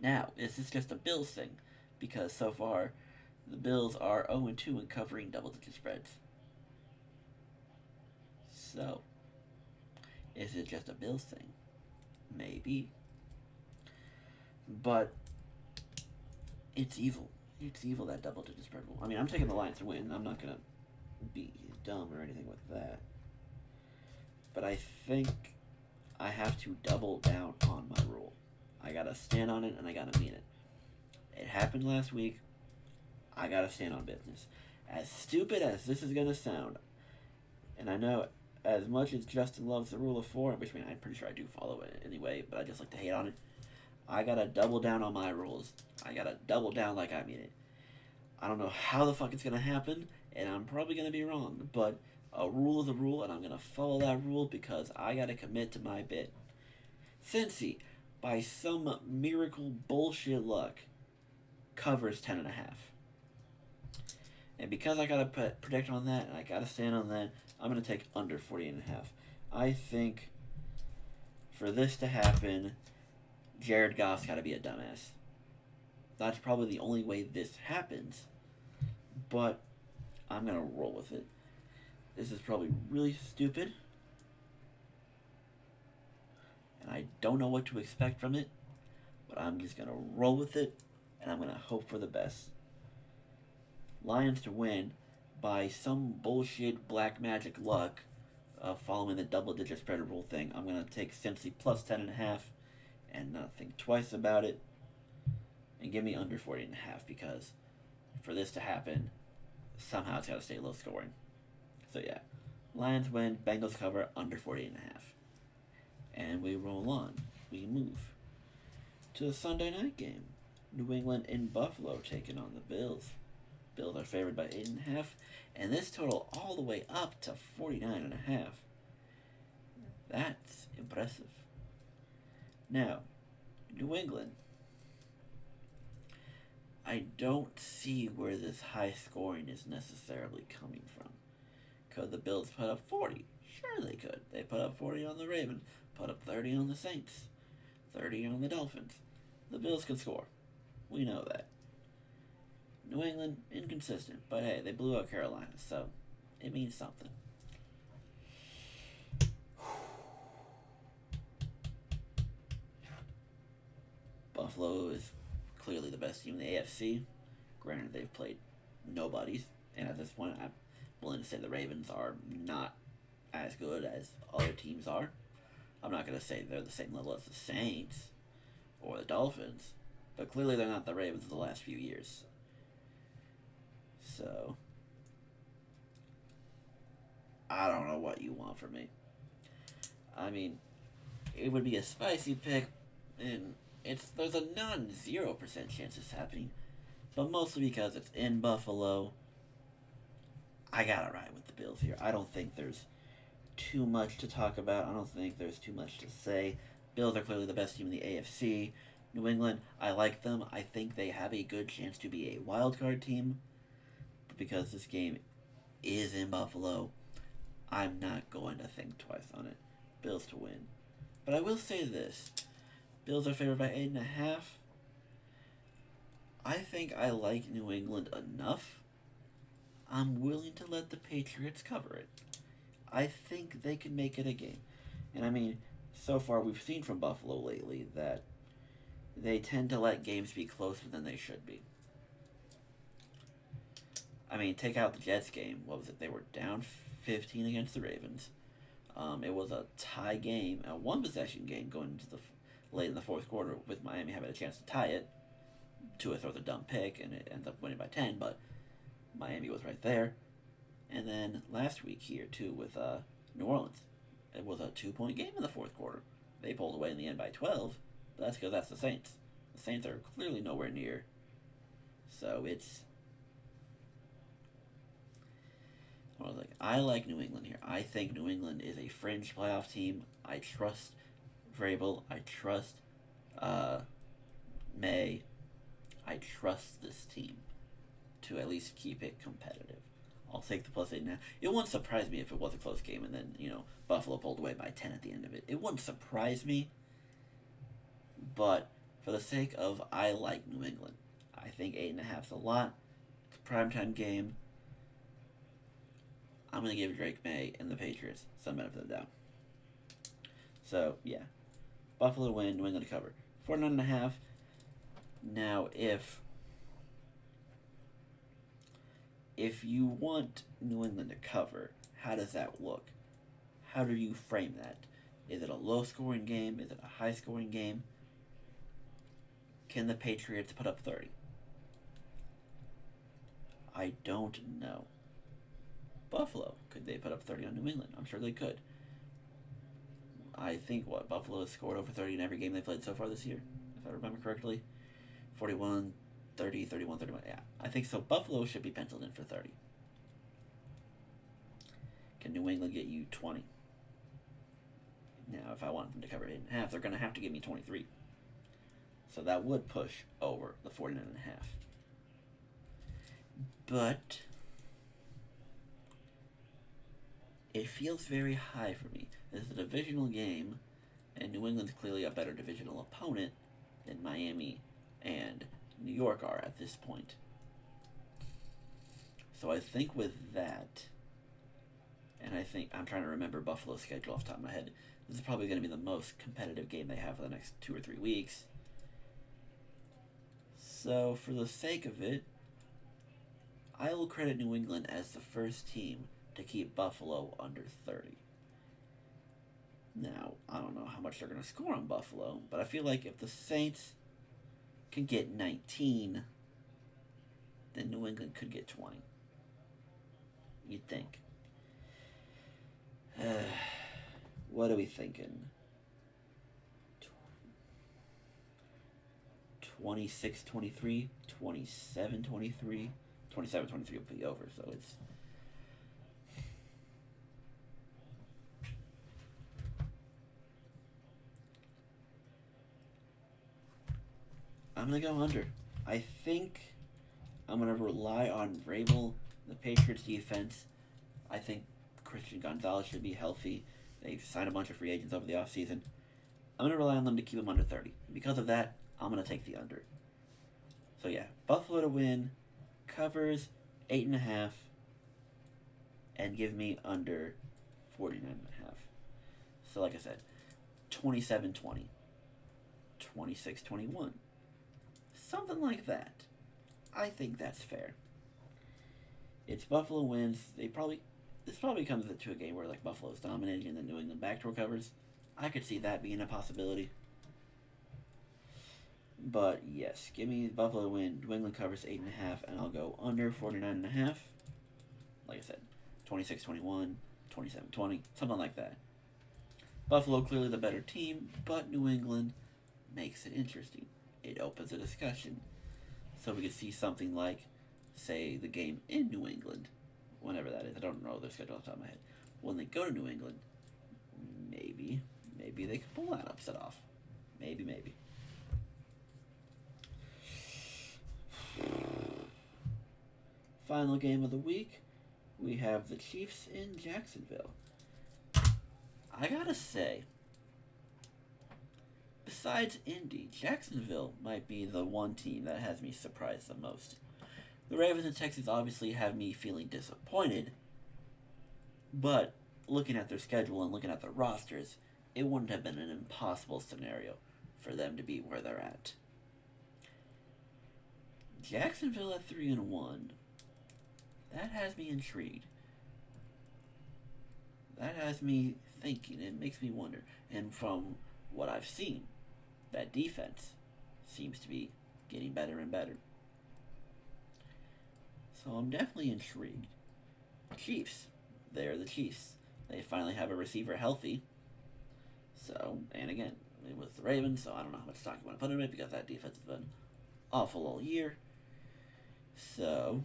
Now, is this just a Bills thing? Because so far, the Bills are 0-2 in covering double-digit spreads. So, is it just a Bills thing? Maybe. But it's evil. It's evil, that double-digit spread rule. I mean, I'm taking the Lions to win. I'm not going to be dumb or anything with that. But I think I have to double down on my rule. I got to stand on it, and I got to mean it. It happened last week. I got to stand on business. As stupid as this is going to sound, and I know as much as Justin loves the rule of 4, which I'm pretty sure I do follow it anyway, but I just like to hate on it, I got to double down on my rules. I got to double down like I mean it. I don't know how the fuck it's going to happen, and I'm probably going to be wrong, but a rule is a rule, and I'm going to follow that rule because I got to commit to my bit. Cincy, by some miracle bullshit luck, covers 10.5. And because I got to predict on that, and I got to stand on that, I'm going to take under 48.5. I think for this to happen, Jared Goff's got to be a dumbass. That's probably the only way this happens, but I'm going to roll with it. This is probably really stupid, and I don't know what to expect from it, but I'm just going to roll with it, and I'm going to hope for the best. Lions to win by some bullshit black magic luck following the double-digit spread rule thing. I'm going to take Cincy plus 10.5 and not think twice about it and give me under 40.5 because for this to happen, somehow it's got to stay low scoring. So yeah, Lions win, Bengals cover under 48.5. And we roll on. We move to the Sunday night game. New England in Buffalo taking on the Bills. Bills are favored by 8.5, and this total all the way up to 49.5. That's impressive. Now, New England. I don't see where this high scoring is necessarily coming from. Could the Bills put up 40? Sure they could. They put up 40 on the Ravens, put up 30 on the Saints, 30 on the Dolphins. The Bills can score. We know that. New England, inconsistent, but hey, they blew out Carolina, so it means something. Buffalo is clearly the best team in the AFC. Granted, they've played nobodies, and at this point, I'm willing to say the Ravens are not as good as other teams are. I'm not going to say they're the same level as the Saints or the Dolphins, but clearly they're not the Ravens of the last few years. So, I don't know what you want from me. I mean, it would be a spicy pick, and there's a non-0% chance it's happening, but mostly because it's in Buffalo. I gotta ride with the Bills here. I don't think there's too much to talk about. I don't think there's too much to say. Bills are clearly the best team in the AFC. New England, I like them. I think they have a good chance to be a wild card team. But because this game is in Buffalo, I'm not going to think twice on it. Bills to win. But I will say this. Bills are favored by 8.5. I think I like New England enough. I'm willing to let the Patriots cover it. I think they can make it a game. And I mean, so far we've seen from Buffalo lately that they tend to let games be closer than they should be. I mean, take out the Jets game. What was it? They were down 15 against the Ravens. It was a tie game, a one-possession game going into the late in the fourth quarter with Miami having a chance to tie it. Tua throws a dumb pick, and it ends up winning by 10, but Miami was right there. And then last week here, too, with New Orleans. It was a 2-point game in the fourth quarter. They pulled away in the end by 12, but that's because that's the Saints. The Saints are clearly nowhere near. So it's... I like New England here. I think New England is a fringe playoff team. I trust Vrabel. I trust May. I trust this team to at least keep it competitive. I'll take the plus 8.5. It wouldn't surprise me if it was a close game and then, Buffalo pulled away by 10 at the end of it. It wouldn't surprise me, but for the sake of I like New England, I think 8.5 is a lot. It's a primetime game. I'm going to give Drake May and the Patriots some benefit of the doubt. So, yeah. Buffalo win, New England to cover. 49.5. Now, if you want New England to cover, how does that look? How do you frame that? Is it a low-scoring game? Is it a high-scoring game? Can the Patriots put up 30? I don't know. Buffalo, could they put up 30 on New England? I'm sure they could. I think, Buffalo has scored over 30 in every game they played so far this year, if I remember correctly. 41, 30, 31, 31. Yeah, I think so. Buffalo should be penciled in for 30. Can New England get you 20? Now, if I want them to cover 8.5, they're going to have to give me 23. So that would push over the 49.5. But it feels very high for me. This is a divisional game, and New England's clearly a better divisional opponent than Miami and New York are at this point. So I think with that, and I think I'm trying to remember Buffalo's schedule off the top of my head, this is probably going to be the most competitive game they have for the next 2 or 3 weeks. So for the sake of it, I will credit New England as the first team to keep Buffalo under 30. Now, I don't know how much they're going to score on Buffalo, but I feel like if the Saints can get 19, then New England could get 20. You'd think. What are we thinking? 26-23, 27-23, 27-23 will be over. So it's I'm gonna go under. I think I'm gonna rely on Vrabel, the Patriots defense. I think Christian Gonzalez should be healthy. They've signed a bunch of free agents over the offseason. I'm going to rely on them to keep them under 30. Because of that, I'm going to take the under. So yeah, Buffalo to win, covers 8.5, and give me under 49.5. So like I said, 27-20, 26-21, something like that. I think that's fair. It's Buffalo wins. This probably comes to a game where like Buffalo's dominating and then New England backdoor covers. I could see that being a possibility. But yes, give me Buffalo win. New England covers 8.5, and I'll go under 49.5. Like I said, 26-21, 27-20, something like that. Buffalo clearly the better team, but New England makes it interesting. It opens a discussion. So we could see something like, say, the game in New England, whenever that is. I don't know their schedule off the top of my head. When they go to New England, maybe they could pull that upset off. Maybe. Final game of the week, we have the Chiefs in Jacksonville. I gotta say, besides Indy, Jacksonville might be the one team that has me surprised the most. The Ravens and Texans obviously have me feeling disappointed, but looking at their schedule and looking at their rosters, it wouldn't have been an impossible scenario for them to be where they're at. Jacksonville at 3-1. That has me intrigued. That has me thinking. It makes me wonder. And from what I've seen, that defense seems to be getting better and better. So I'm definitely intrigued. Chiefs. They're the Chiefs. They finally have a receiver healthy. So, and again, it was the Ravens, so I don't know how much stock you want to put in it because that defense has been awful all year. So,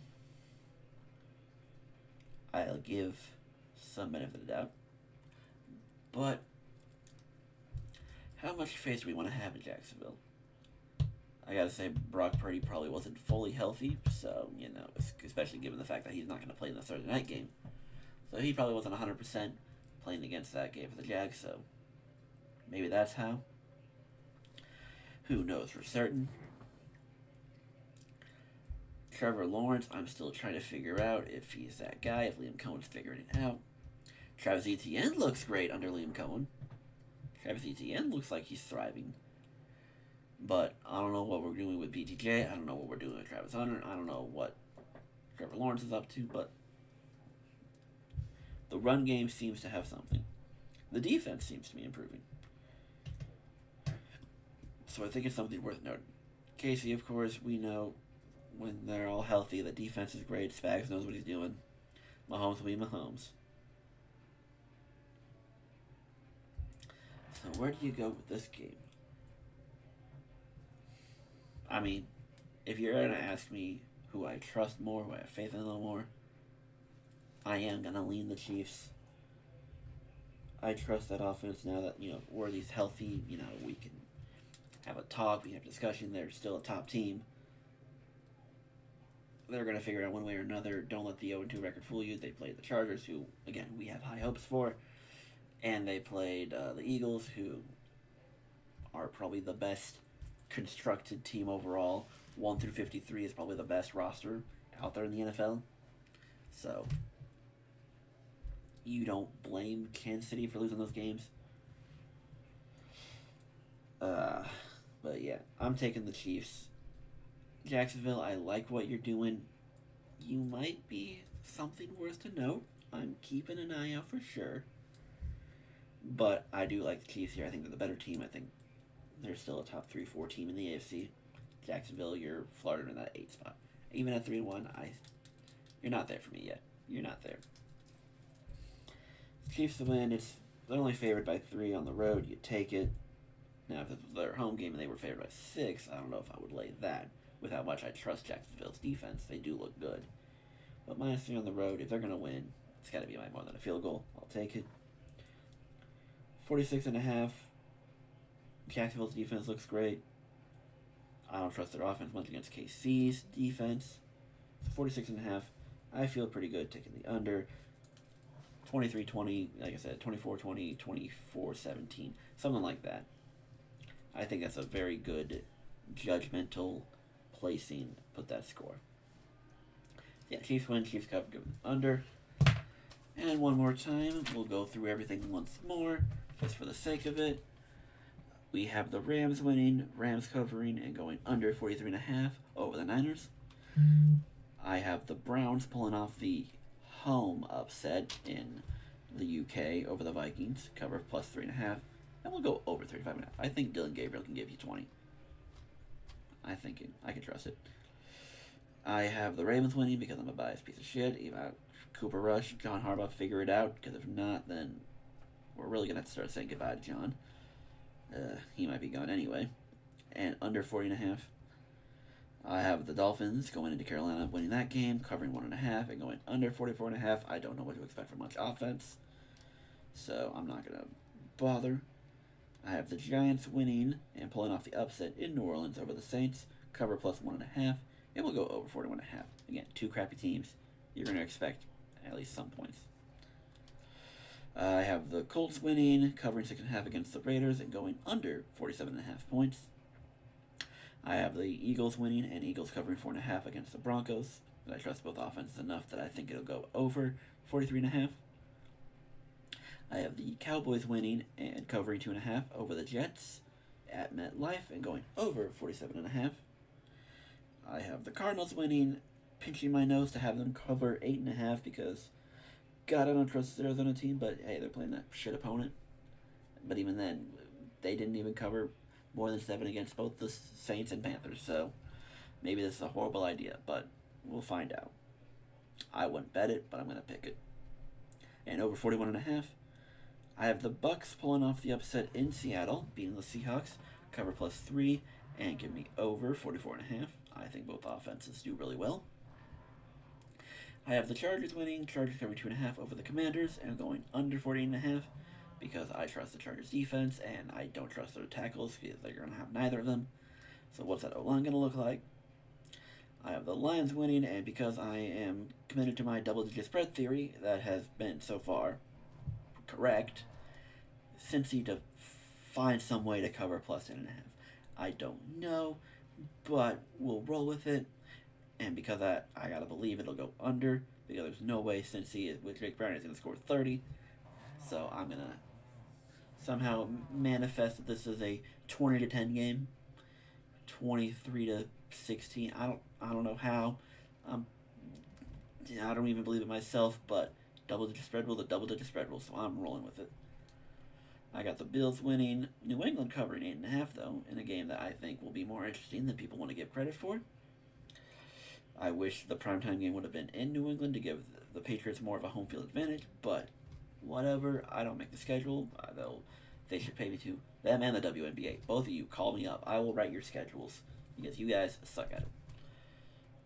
I'll give some benefit of the doubt. But, how much faith do we want to have in Jacksonville? I gotta say, Brock Purdy probably wasn't fully healthy, so, especially given the fact that he's not going to play in the Thursday night game. So he probably wasn't 100% playing against that game for the Jags, so maybe that's how. Who knows for certain? Trevor Lawrence, I'm still trying to figure out if he's that guy, if Liam Cohen's figuring it out. Travis Etienne looks great under Liam Cohen. Travis Etienne looks like he's thriving. But I don't know what we're doing with BTJ. I don't know what we're doing with Travis Hunter. I don't know what Trevor Lawrence is up to, but the run game seems to have something. The defense seems to be improving. So I think it's something worth noting. Casey, of course, we know when they're all healthy, the defense is great. Spags knows what he's doing. Mahomes will be Mahomes. So where do you go with this game? I mean, if you're going to ask me who I trust more, who I have faith in a little more, I am going to lean the Chiefs. I trust that offense now that, Worthy's healthy. We can have a talk, we can have a discussion. They're still a top team. They're going to figure out one way or another. Don't let the 0-2 record fool you. They played the Chargers, who, again, we have high hopes for. And they played the Eagles, who are probably the best constructed team overall. 1 through 53 is probably the best roster out there in the NFL. So, you don't blame Kansas City for losing those games. But yeah, I'm taking the Chiefs. Jacksonville, I like what you're doing. You might be something worth to note. I'm keeping an eye out for sure. But I do like the Chiefs here. I think they're the better team. I think they're still a top 3-4 team in the AFC. Jacksonville, you're flirting in that 8 spot. Even at 3-1, you're not there for me yet. You're not there. Chiefs to win. They're only favored by 3 on the road. You take it. Now, if it was their home game and they were favored by 6, I don't know if I would lay that with how much I trust Jacksonville's defense. They do look good. But -3 on the road, if they're going to win, it's got to be by more than a field goal. I'll take it. 46.5. Jacksonville's defense looks great. I don't trust their offense much against KC's defense. 46.5. I feel pretty good taking the under. 23-20, like I said, 24-20, 24-17, something like that. I think that's a very good judgmental placing. Put that score. Yeah, Chiefs win, Chiefs cover, give them under. And one more time, we'll go through everything once more, just for the sake of it. We have the Rams winning, Rams covering, and going under 43.5 over the Niners. I have the Browns pulling off the home upset in the UK over the Vikings, cover +3.5, and we'll go over 35.5. I think Dylan Gabriel can give you 20. I can trust it. I have the Ravens winning because I'm a biased piece of shit. Cooper Rush, John Harbaugh, figure it out, because if not, then we're really going to have to start saying goodbye to John. He might be gone anyway. And under 40.5. I have the Dolphins going into Carolina, winning that game, covering 1.5, and going under 44.5. I don't know what to expect from much offense, so I'm not going to bother. I have the Giants winning and pulling off the upset in New Orleans over the Saints, cover +1.5, and we'll go over 41.5. Again, two crappy teams. You're going to expect at least some points. I have the Colts winning, covering 6.5 against the Raiders, and going under 47.5 points. I have the Eagles winning and Eagles covering 4.5 against the Broncos. But I trust both offenses enough that I think it'll go over 43.5. I have the Cowboys winning and covering 2.5 over the Jets at MetLife and going over 47.5. I have the Cardinals winning, pinching my nose to have them cover 8.5 because God, I don't trust this Arizona team, but hey, they're playing that shit opponent. But even then, they didn't even cover more than 7 against both the Saints and Panthers, so maybe this is a horrible idea, but we'll find out. I wouldn't bet it, but I'm going to pick it. And over 41.5, I have the Bucks pulling off the upset in Seattle, beating the Seahawks, cover +3, and give me over 44.5. I think both offenses do really well. I have the Chargers winning, Chargers covering 2.5 over the Commanders, and going under 48.5. Because I trust the Chargers defense, and I don't trust their tackles, because they're going to have neither of them. So what's that O-line going to look like? I have the Lions winning, and because I am committed to my double-digit spread theory, that has been, so far, correct, Cincy to find some way to cover +10.5. I don't know, but we'll roll with it, and because I got to believe it'll go under, because there's no way Cincy with Jake Brown is going to score 30, so I'm going to somehow manifest that this is a 20-10 game, 23-16. I don't know how. I don't even believe it myself, but double-digit spread rule, the double-digit spread rule, so I'm rolling with it. I got the Bills winning, New England covering 8.5 though, in a game that I think will be more interesting than people want to give credit for. I wish the primetime game would have been in New England to give the Patriots more of a home field advantage, but whatever. I don't make the schedule. They should pay me to. Them and the WNBA. Both of you, call me up. I will write your schedules because you guys suck at it.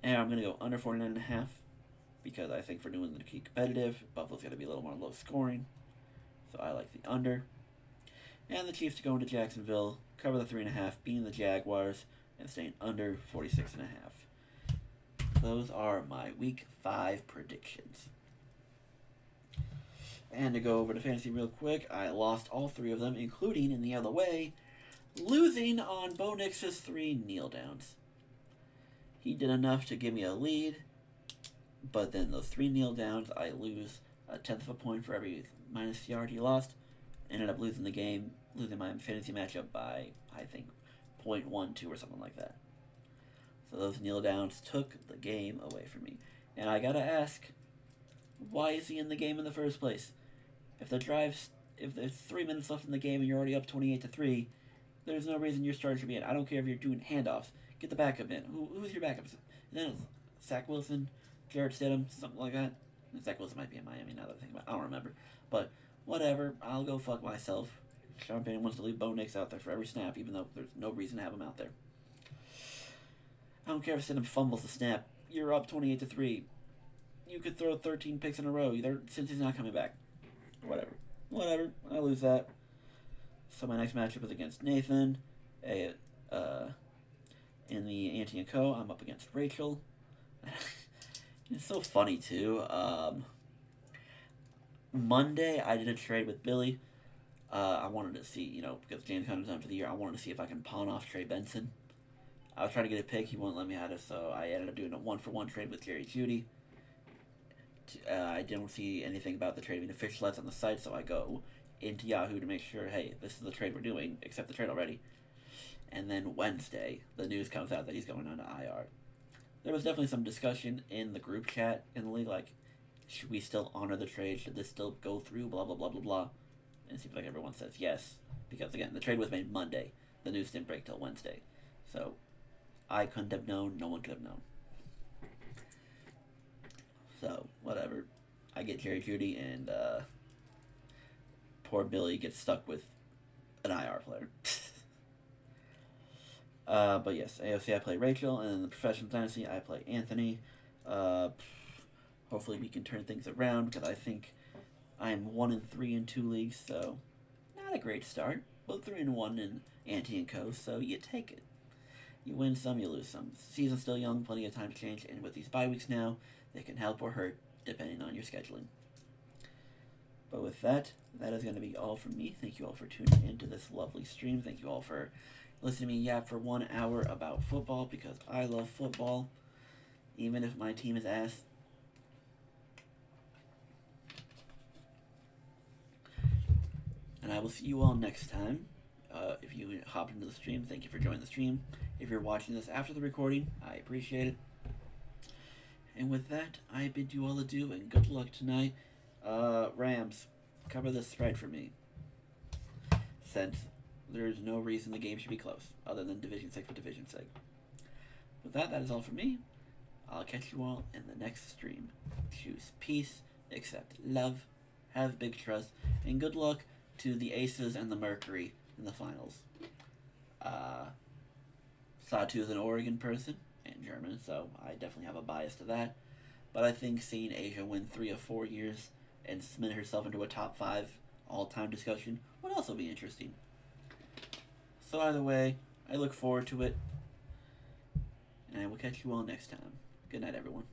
And I'm going to go under 49.5 because I think for New England to keep competitive, Buffalo's got to be a little more low scoring. So I like the under. And the Chiefs to go into Jacksonville, cover the 3.5, beating the Jaguars, and staying under 46.5. Those are my Week 5 predictions. And to go over to fantasy real quick, I lost all 3 of them, including, in the other way, losing on Bo Nix's 3 kneel downs. He did enough to give me a lead, but then those 3 kneel downs, I lose 1/10 of a point for every minus yard he lost. Ended up losing the game, losing my fantasy matchup by, I think, 0.12 or something like that. So those kneel downs took the game away from me. And I gotta ask, why is he in the game in the first place? If there's 3 minutes left in the game and you're already up 28-3, there's no reason your starter should be in. I don't care if you're doing handoffs. Get the backup in. Who's your backup? Then Zach Wilson, Jarrett Stidham, something like that. Zach Wilson might be in Miami now that I think about it. I don't remember. But whatever. I'll go fuck myself. Sean Payton wants to leave Bo Nix out there for every snap, even though there's no reason to have him out there. I don't care if Stidham fumbles the snap. You're up 28-3. you could throw 13 picks in a row either since he's not coming back. Whatever. I lose that. So my next matchup is against Nathan. In the Auntie and Co. I'm up against Rachel. It's so funny too. Monday I did a trade with Billy. I wanted to see, because James Conner's done for the year, I wanted to see if I can pawn off Trey Benson. I was trying to get a pick, he wouldn't let me have it, so I ended up doing a 1-for-1 trade with Jerry Jeudy. I didn't see anything about the trade being officialized on the site, so I go into Yahoo to make sure, hey, this is the trade we're doing, accept the trade already. And then Wednesday, the news comes out that he's going on to IR. There was definitely some discussion in the group chat in the league, like, should we still honor the trade? Should this still go through? Blah, blah, blah, blah, blah. And it seems like everyone says yes. Because, again, the trade was made Monday. The news didn't break till Wednesday. So, I couldn't have known. No one could have known. So, whatever. I get Jerry Jeudy, and poor Billy gets stuck with an IR player. But yes, AOC I play Rachel, and in the Professional Dynasty I play Anthony. Hopefully we can turn things around, because I think I'm 1-3 in 2 leagues, so not a great start. But 3-1 in Auntie and Co, so you take it. You win some, you lose some. Season's still young, plenty of time to change, and with these bye weeks now, they can help or hurt, depending on your scheduling. But with that is going to be all from me. Thank you all for tuning into this lovely stream. Thank you all for listening to me yap for 1 hour about football, because I love football, even if my team is ass. And I will see you all next time. If you hopped into the stream, thank you for joining the stream. If you're watching this after the recording, I appreciate it. And with that, I bid you all adieu and good luck tonight. Rams, cover this spread for me, since there's no reason the game should be close, other than division sake for division sake. With that is all from me. I'll catch you all in the next stream. Choose peace, accept love, have big trust, and good luck to the Aces and the Mercury in the finals. Satu is an Oregon person and German, so I definitely have a bias to that. But I think seeing Asia win 3 of 4 years and cement herself into a top 5 all-time discussion would also be interesting. So either way, I look forward to it, and I will catch you all next time. Good night, everyone.